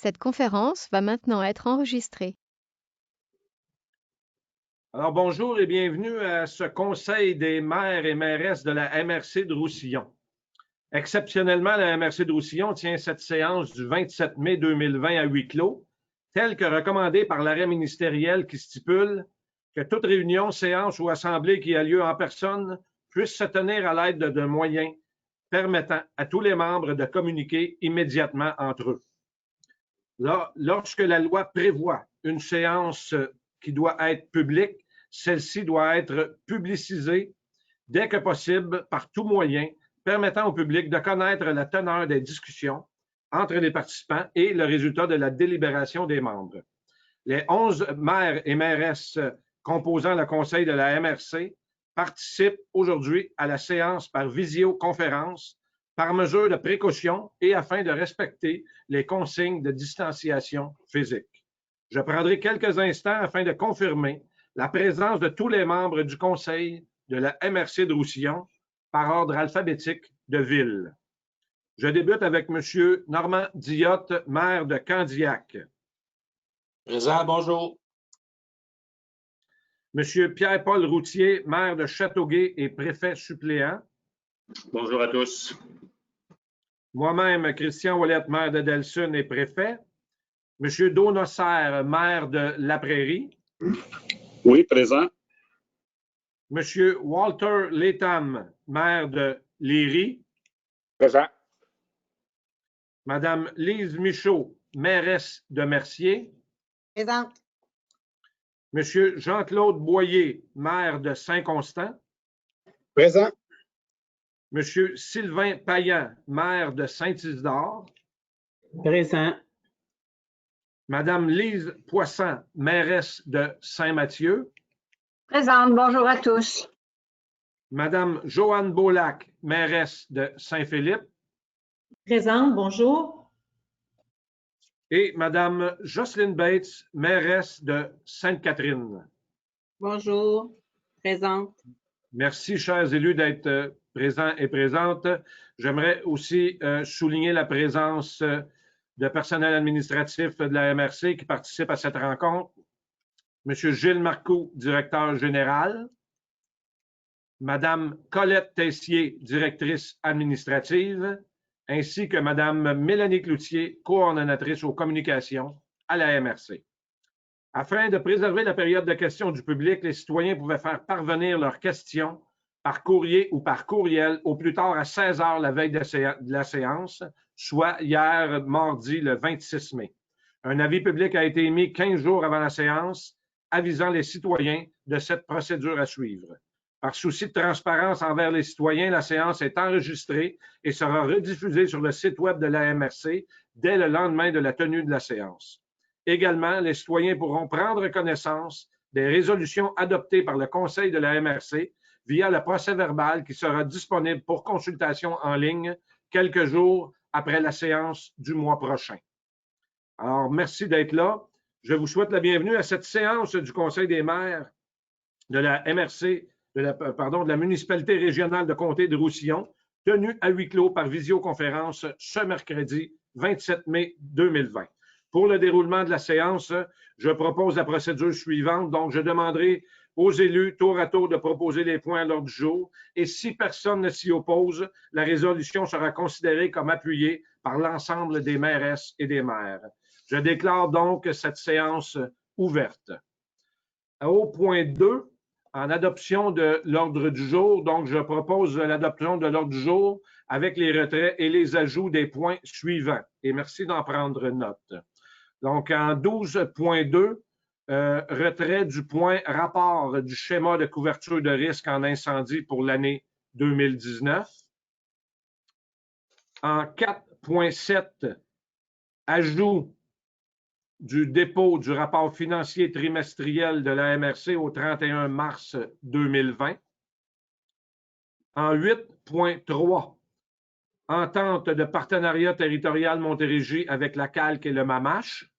Cette conférence va maintenant être enregistrée. Alors, bonjour et bienvenue à ce Conseil des maires et mairesses de la MRC de Roussillon. Exceptionnellement, la MRC de Roussillon tient cette séance du 27 mai 2020 à huis clos, telle que recommandée par l'arrêt ministériel qui stipule que toute réunion, séance ou assemblée qui a lieu en personne puisse se tenir à l'aide de moyens permettant à tous les membres de communiquer immédiatement entre eux. Lorsque la loi prévoit une séance qui doit être publique, celle-ci doit être publicisée dès que possible par tout moyen permettant au public de connaître la teneur des discussions entre les participants et le résultat de la délibération des membres. Les 11 maires et mairesses composant le conseil de la MRC participent aujourd'hui à la séance par visioconférence par mesure de précaution et afin de respecter les consignes de distanciation physique. Je prendrai quelques instants afin de confirmer la présence de tous les membres du conseil de la MRC de Roussillon par ordre alphabétique de ville. Je débute avec M. Normand Diotte, maire de Candiac. Présent, bonjour. M. Pierre-Paul Routier, maire de Châteauguay et préfet suppléant. Bonjour à tous. Moi-même, Christian Ouellette, maire de Delsun et préfet. M. Donosser, maire de La Prairie. Oui, présent. M. Walter Letham, maire de Léry. Présent. Mme Lise Michaud, mairesse de Mercier. Présente. M. Jean-Claude Boyer, maire de Saint-Constant. Présent. M. Sylvain Payan, maire de Saint-Isidore. Présent. Mme Lise Poisson, mairesse de Saint-Mathieu. Présente. Bonjour à tous. Mme Joanne Beaulac, mairesse de Saint-Philippe. Présente. Bonjour. Et Mme Jocelyne Bates, mairesse de Sainte-Catherine. Bonjour. Présente. Merci, chers élus, d'être présents et présentes. J'aimerais aussi souligner la présence de personnel administratif de la MRC qui participe à cette rencontre. M. Gilles Marcoux, directeur général. Mme Colette Tessier, directrice administrative, ainsi que Mme Mélanie Cloutier, coordonnatrice aux communications à la MRC. Afin de préserver la période de questions du public, les citoyens pouvaient faire parvenir leurs questions par courrier ou par courriel au plus tard à 16 h la veille de la séance, soit hier, mardi, le 26 mai. Un avis public a été émis 15 jours avant la séance, avisant les citoyens de cette procédure à suivre. Par souci de transparence envers les citoyens, la séance est enregistrée et sera rediffusée sur le site web de la MRC dès le lendemain de la tenue de la séance. Également, les citoyens pourront prendre connaissance des résolutions adoptées par le Conseil de la MRC via le procès-verbal qui sera disponible pour consultation en ligne quelques jours après la séance du mois prochain. Alors, merci d'être là. Je vous souhaite la bienvenue à cette séance du Conseil des maires de la MRC, de la municipalité régionale de comté de Roussillon, tenue à huis clos par visioconférence ce mercredi 27 mai 2020. Pour le déroulement de la séance, je propose la procédure suivante. Donc, je demanderai aux élus tour à tour de proposer les points à l'ordre du jour et si personne ne s'y oppose, la résolution sera considérée comme appuyée par l'ensemble des mairesses et des maires. Je déclare donc cette séance ouverte. Au point 2, en adoption de l'ordre du jour, donc je propose l'adoption de l'ordre du jour avec les retraits et les ajouts des points suivants. Et merci d'en prendre note. Donc, en 12.2, retrait du point rapport du schéma de couverture de risque en incendie pour l'année 2019. En 4.7, ajout du dépôt du rapport financier trimestriel de la MRC au 31 mars 2020. En 8.3, entente de partenariat territorial Montérégie avec la Calque et le Mamache.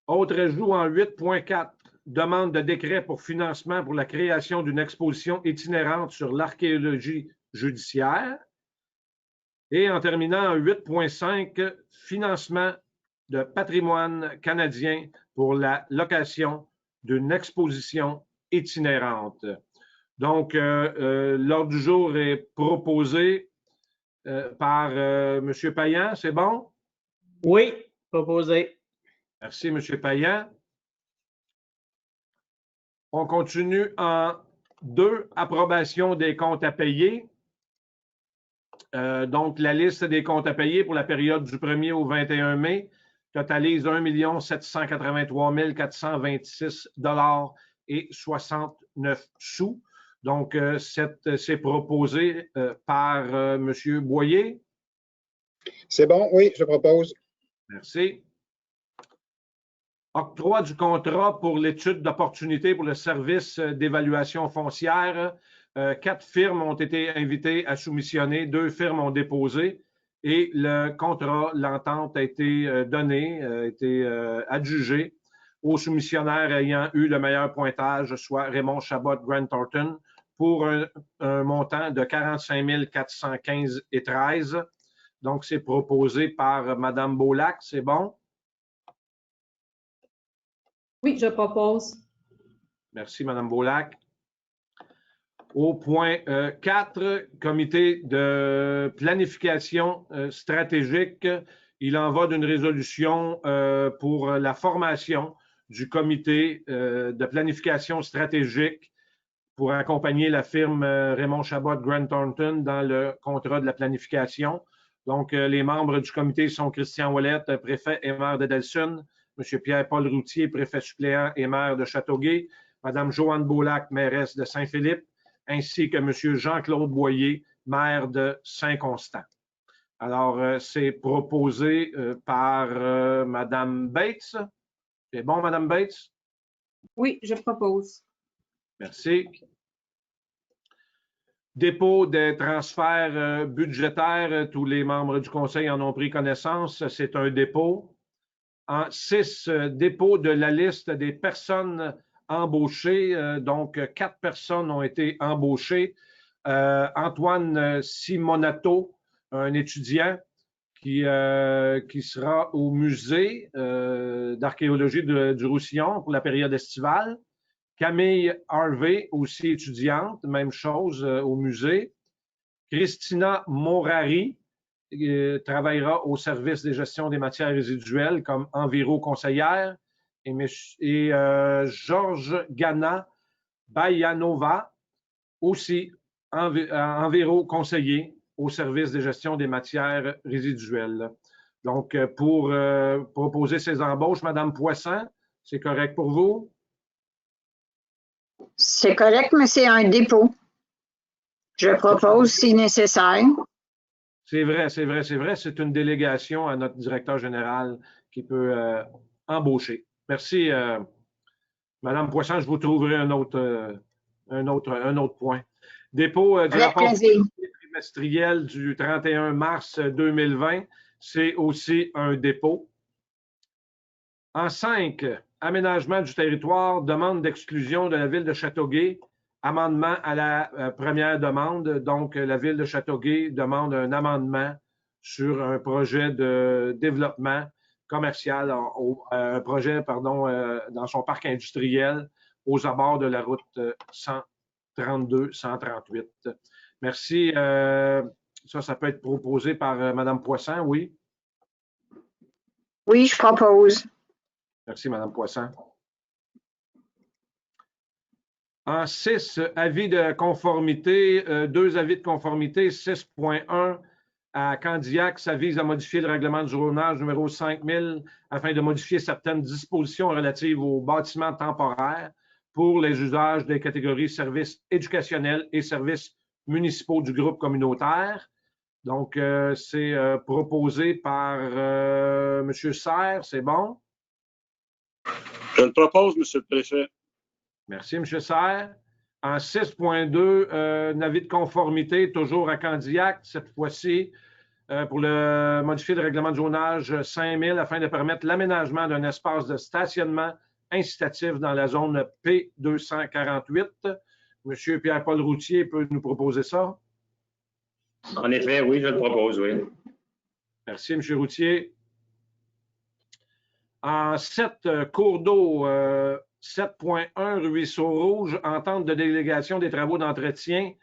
Autre ajout en 8.4, demande de décret pour financement pour la création d'une exposition itinérante sur l'archéologie judiciaire. Et en terminant, 8.5, financement de patrimoine canadien pour la location d'une exposition itinérante. Donc, l'ordre du jour est proposé par M. Payan. C'est bon? Oui, proposé. Merci, M. Payan. On continue en 2, approbation des comptes à payer. Donc, la liste des comptes à payer pour la période du 1er au 21 mai totalise 1 783 426 et 69 sous. Donc, c'est proposé par M. Boyer. C'est bon, oui, je propose. Merci. Octroi du contrat pour l'étude d'opportunité pour le service d'évaluation foncière. 4 firmes ont été invitées à soumissionner, 2 firmes ont déposé et le contrat, l'entente a été donnée, a été adjugée aux soumissionnaires ayant eu le meilleur pointage, soit Raymond Chabot Grant Thornton, pour un montant de 45 415,13. Donc, c'est proposé par Mme Beaulac. C'est bon? Oui, je propose. Merci, Mme Beaulac. Au point 4, comité de planification stratégique, il en va d'une résolution pour la formation du comité de planification stratégique pour accompagner la firme Raymond Chabot Grant Thornton dans le contrat de la planification. Donc, les membres du comité sont Christian Ouellette, préfet et maire de Delsun, M. Pierre-Paul Routier, préfet suppléant et maire de Châteauguay, Mme Joanne Beaulac, mairesse de Saint-Philippe, ainsi que M. Jean-Claude Boyer, maire de Saint-Constant. Alors, c'est proposé par Mme Bates. C'est bon, Mme Bates? Oui, je propose. Merci. Dépôt des transferts budgétaires, tous les membres du Conseil en ont pris connaissance. C'est un dépôt. En 6, dépôt de la liste des personnes embauchées. Donc, 4 personnes ont été embauchées. Antoine Simonato, un étudiant qui sera au musée d'archéologie du Roussillon pour la période estivale. Camille Harvey, aussi étudiante, même chose au musée. Christina Morari travaillera au service de gestion des matières résiduelles comme enviro-conseillère. Et Georges Gana Bayanova, aussi enviro-conseiller au service de gestion des matières résiduelles. Donc, pour proposer ces embauches, Mme Poisson, c'est correct pour vous? C'est correct, mais c'est un dépôt. Je propose si nécessaire. C'est vrai, c'est vrai, c'est vrai. C'est une délégation à notre directeur général qui peut embaucher. Merci, Mme Poisson. Je vous trouverai un autre point. Dépôt du rapport trimestriel du 31 mars 2020. C'est aussi un dépôt. En 5, aménagement du territoire, demande d'exclusion de la ville de Châteauguay. Amendement à la première demande. Donc, la ville de Châteauguay demande un amendement sur un projet de développement commercial, un projet, dans son parc industriel aux abords de la route 132-138. Merci. Ça peut être proposé par Mme Poisson, oui? Oui, je propose. Merci, Mme Poisson. En 6, avis de conformité, 2 avis de conformité, 6.1 à Candiac, ça vise à modifier le règlement du zonage numéro 5000 afin de modifier certaines dispositions relatives aux bâtiments temporaires pour les usages des catégories services éducationnels et services municipaux du groupe communautaire. Donc, c'est proposé par M. Serre, c'est bon? Je le propose, M. le Préfet. Merci, M. Serre. En 6.2, un avis de conformité, toujours à Candiac, cette fois-ci, pour modifier le règlement de zonage 5000 afin de permettre l'aménagement d'un espace de stationnement incitatif dans la zone P248. M. Pierre-Paul Routier peut nous proposer ça. En effet, oui, je le propose, oui. Merci, M. Routier. En 7 cours d'eau, 7.1 Ruisseau Rouge, entente de délégation des travaux d'entretien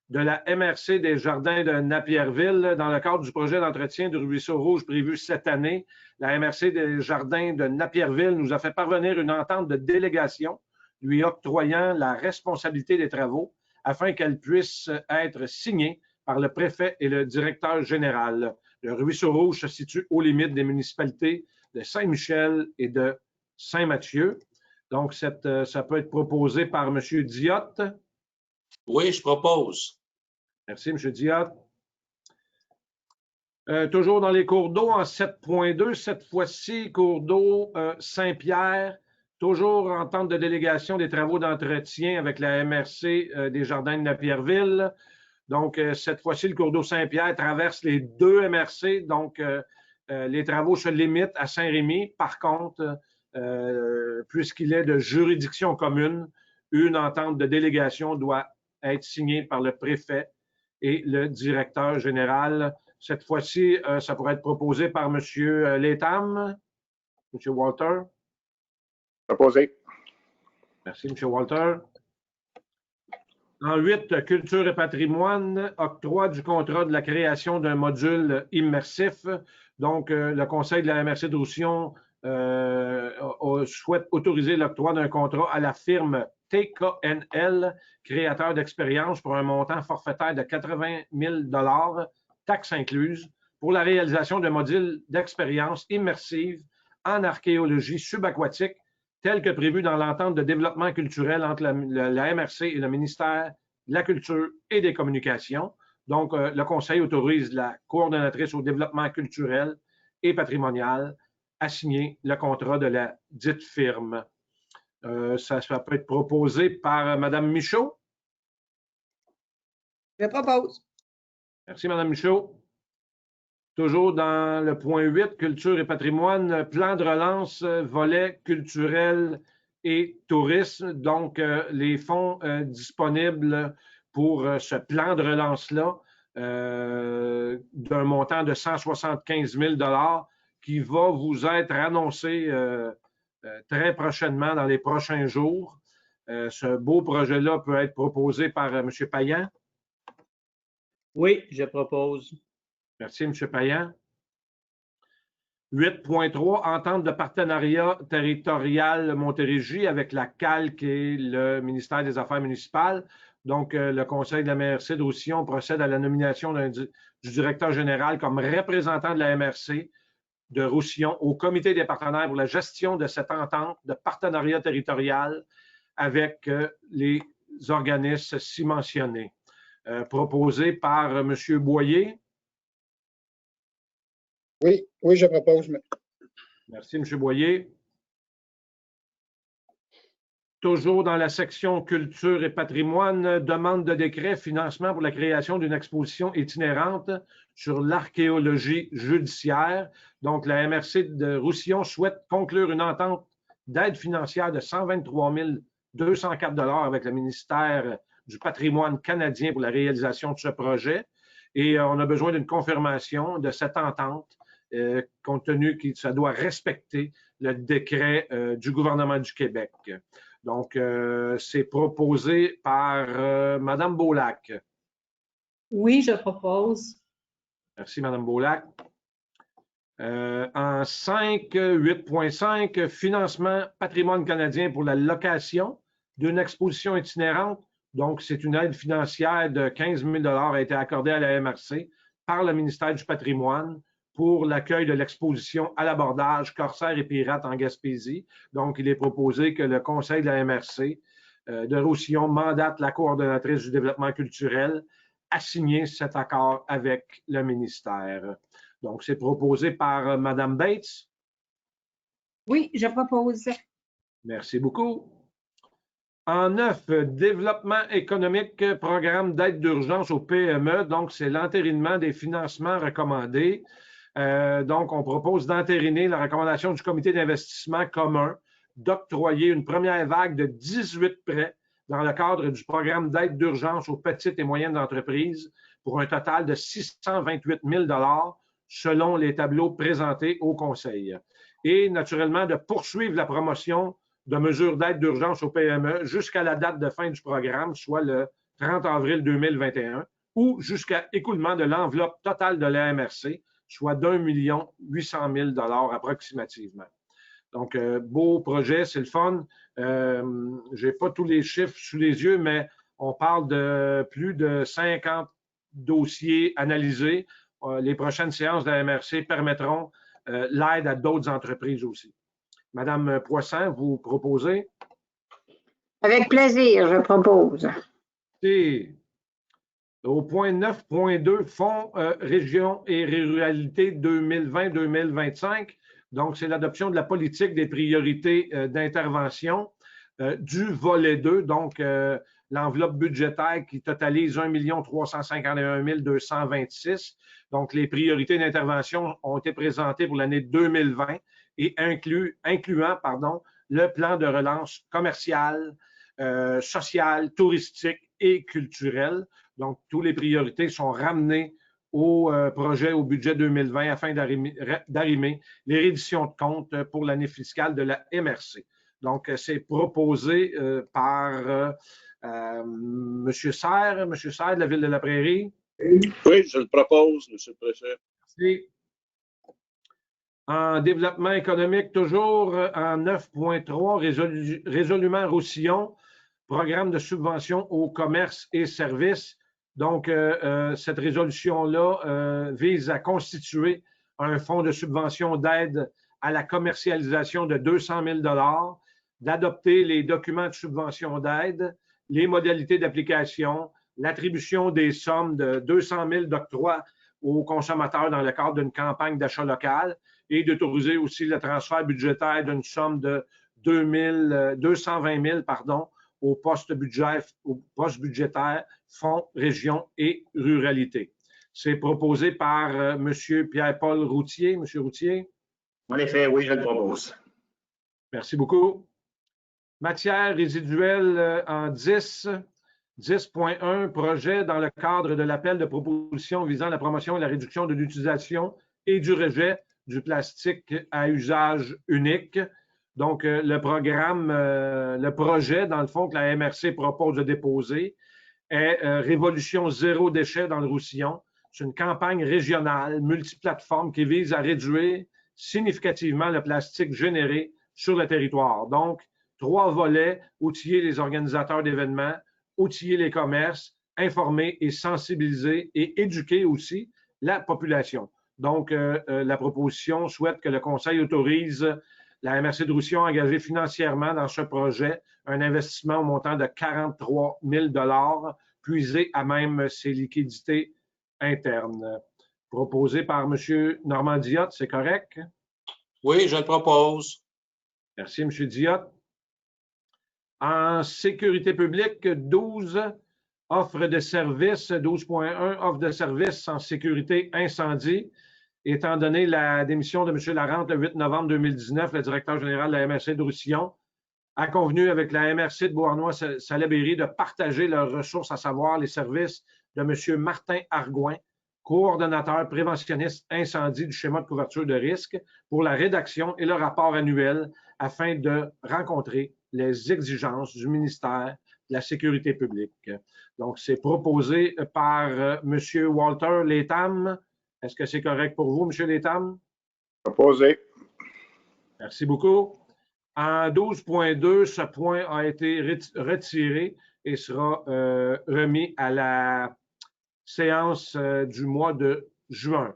de la MRC des Jardins de Napierville dans le cadre du projet d'entretien du Ruisseau Rouge prévu cette année. La MRC des Jardins de Napierville nous a fait parvenir une entente de délégation lui octroyant la responsabilité des travaux afin qu'elle puisse être signée par le préfet et le directeur général. Le Ruisseau Rouge se situe aux limites des municipalités de Saint-Michel et de Saint-Mathieu. Donc, ça peut être proposé par M. Diotte. Oui, je propose. Merci, M. Diotte. Toujours dans les cours d'eau en 7.2, cette fois-ci, cours d'eau Saint-Pierre, toujours entente de délégation des travaux d'entretien avec la MRC des Jardins de Napierville. Donc, cette fois-ci, le cours d'eau Saint-Pierre traverse les deux MRC, donc les travaux se limitent à Saint-Rémy. Par contre, puisqu'il est de juridiction commune, une entente de délégation doit être signée par le préfet et le directeur général. Cette fois-ci, ça pourrait être proposé par M. Létham. M. Walter. Proposé. Merci, M. Walter. En 8, Culture et patrimoine, octroi du contrat de la création d'un module immersif. Donc, le Conseil de la MRC de Roussillon souhaite autoriser l'octroi d'un contrat à la firme TKNL, créateur d'expériences, pour un montant forfaitaire de 80 000 $, taxes incluses, pour la réalisation d'un module d'expérience immersive en archéologie subaquatique, tel que prévu dans l'entente de développement culturel entre la MRC et le ministère de la Culture et des Communications. Donc, le Conseil autorise la coordonnatrice au développement culturel et patrimonial à signer le contrat de la dite firme. Ça peut être proposé par Mme Michaud. Je propose. Merci, Mme Michaud. Toujours dans le point 8, culture et patrimoine, plan de relance, volet culturel et tourisme. Donc, les fonds disponibles pour ce plan de relance-là, d'un montant de 175 000 $ qui va vous être annoncé très prochainement dans les prochains jours. Ce beau projet-là peut être proposé par M. Payan. Oui, je propose. Merci, M. Payan. 8.3, entente de partenariat territorial Montérégie avec la CALC et le ministère des Affaires municipales. Donc, le Conseil de la MRC de Roussillon procède à la nomination du directeur général comme représentant de la MRC de Roussillon au comité des partenaires pour la gestion de cette entente de partenariat territorial avec les organismes ci mentionnés. Proposé par M. Boyer. Oui, je propose. Merci, M. Boyer. Toujours dans la section culture et patrimoine, demande de décret, financement pour la création d'une exposition itinérante sur l'archéologie judiciaire. Donc, la MRC de Roussillon souhaite conclure une entente d'aide financière de 123 204 $ avec le ministère du patrimoine canadien pour la réalisation de ce projet. Et on a besoin d'une confirmation de cette entente, compte tenu que ça doit respecter le décret du gouvernement du Québec. Donc, c'est proposé par Mme Beaulac. Oui, je propose. Merci, Mme Beaulac. En 5, 8.5, financement patrimoine canadien pour la location d'une exposition itinérante. Donc, c'est une aide financière de 15 000 $ a été accordée à la MRC par le ministère du patrimoine pour l'accueil de l'exposition à l'abordage Corsaires et pirates en Gaspésie. Donc, il est proposé que le Conseil de la MRC de Roussillon mandate la coordonnatrice du développement culturel à signer cet accord avec le ministère. Donc, c'est proposé par Mme Bates. Oui, je propose. Merci beaucoup. En 9, développement économique, programme d'aide d'urgence aux PME. Donc, c'est l'entérinement des financements recommandés. Donc, on propose d'entériner la recommandation du comité d'investissement commun d'octroyer une première vague de 18 prêts dans le cadre du programme d'aide d'urgence aux petites et moyennes entreprises pour un total de 628 000 selon les tableaux présentés au Conseil. Et naturellement, de poursuivre la promotion de mesures d'aide d'urgence aux PME jusqu'à la date de fin du programme, soit le 30 avril 2021, ou jusqu'à écoulement de l'enveloppe totale de la MRC, soit d'1 800 000 approximativement. Donc, beau projet, c'est le fun. Je n'ai pas tous les chiffres sous les yeux, mais on parle de plus de 50 dossiers analysés. Les prochaines séances de la MRC permettront l'aide à d'autres entreprises aussi. Madame Poisson, vous proposez? Avec plaisir, je propose. Et au point 9.2, Fonds Région et Ruralité 2020-2025. Donc, c'est l'adoption de la politique des priorités d'intervention du volet 2, donc l'enveloppe budgétaire qui totalise 1 351 226. Donc, les priorités d'intervention ont été présentées pour l'année 2020 et incluant le plan de relance commerciale, sociale, touristique et culturelle. Donc, toutes les priorités sont ramenées au projet, au budget 2020 afin d'arrimer les redditions de comptes pour l'année fiscale de la MRC. Donc, c'est proposé par M. Serre. M. Serre de la Ville de la Prairie. Oui, je le propose, M. le Président. Merci. En développement économique, toujours en 9.3, résolument Roussillon, programme de subvention aux commerces et services. Donc, cette résolution-là vise à constituer un fonds de subvention d'aide à la commercialisation de 200 000 $, d'adopter les documents de subvention d'aide, les modalités d'application, l'attribution des sommes de 200 000 d'octroi aux consommateurs dans le cadre d'une campagne d'achat local et d'autoriser aussi le transfert budgétaire d'une somme de 220 000 au poste budgétaire Fonds, Région et Ruralité. C'est proposé par M. Pierre-Paul Routier. M. Routier. En effet, oui, je le propose. Merci beaucoup. Matières résiduelles en 10. 10.1, projet dans le cadre de l'appel de proposition visant la promotion et la réduction de l'utilisation et du rejet du plastique à usage unique. Donc, le projet, dans le fond, que la MRC propose de déposer est Révolution zéro déchet dans le Roussillon. C'est une campagne régionale, multiplateforme, qui vise à réduire significativement le plastique généré sur le territoire. Donc, 3 volets, outiller les organisateurs d'événements, outiller les commerces, informer et sensibiliser et éduquer aussi la population. Donc, la proposition souhaite que le Conseil autorise la MRC de Roussillon a engagé financièrement dans ce projet un investissement au montant de 43 000 $, puisé à même ses liquidités internes. Proposé par M. Normand Diotte, c'est correct? Oui, je le propose. Merci, M. Diotte. En sécurité publique, 12, offre de services, 12.1, offre de services en sécurité incendie. Étant donné la démission de M. Larente le 8 novembre 2019, le directeur général de la MRC de Roussillon a convenu avec la MRC de Beauharnois-Salaberry de partager leurs ressources, à savoir les services de M. Martin Argouin, coordonnateur préventionniste incendie du schéma de couverture de risque, pour la rédaction et le rapport annuel afin de rencontrer les exigences du ministère de la Sécurité publique. Donc, c'est proposé par M. Walter Létam. Est-ce que c'est correct pour vous, M. Létam? Proposé. Merci beaucoup. En 12.2, ce point a été retiré et sera remis à la séance du mois de juin.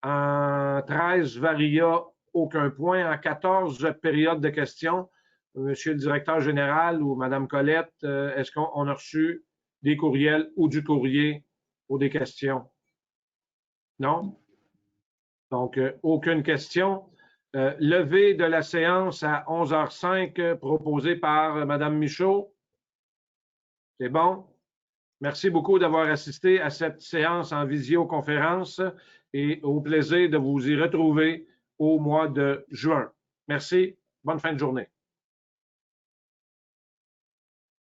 En 13, varia, aucun point. En 14, période de questions. Monsieur le directeur général ou Mme Colette, est-ce qu'on a reçu des courriels ou du courrier pour des questions? Non? Donc, aucune question. Levée de la séance à 11h05, proposée par Mme Michaud. C'est bon? Merci beaucoup d'avoir assisté à cette séance en visioconférence et au plaisir de vous y retrouver au mois de juin. Merci. Bonne fin de journée.